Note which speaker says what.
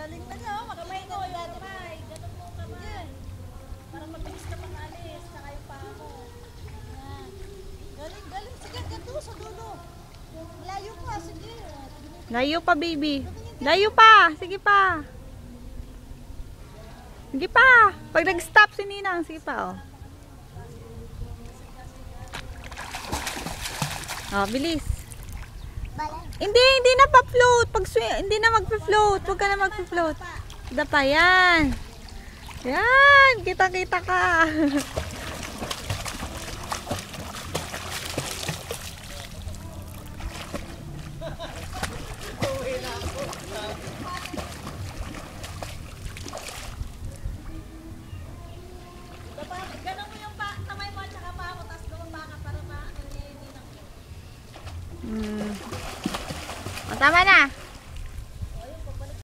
Speaker 1: Galing na niya, oh. Makamay ko yung kamay. Ganun mo kamay. Parang mabilis ka pang-alis. Saka yung paa mo. Yan. Galing, galing. Sige, gato sa dulo. Layo pa, sige.
Speaker 2: Layo pa, baby. Layo pa. Sige pa. Sige pa. Pag nag-stop si Ninang, sige pa, oh. Oh, bilis. Hindi na pa-float. Pag hindi na magpa-float. Huwag ka na magpa-float. Dapa, yan. Yan. Kita-kita ka.
Speaker 1: Ganun mo yung kamay mo at saka paa mo. Tapos lumaba ka para ma-ano niya yung ninang.
Speaker 2: O, tama na.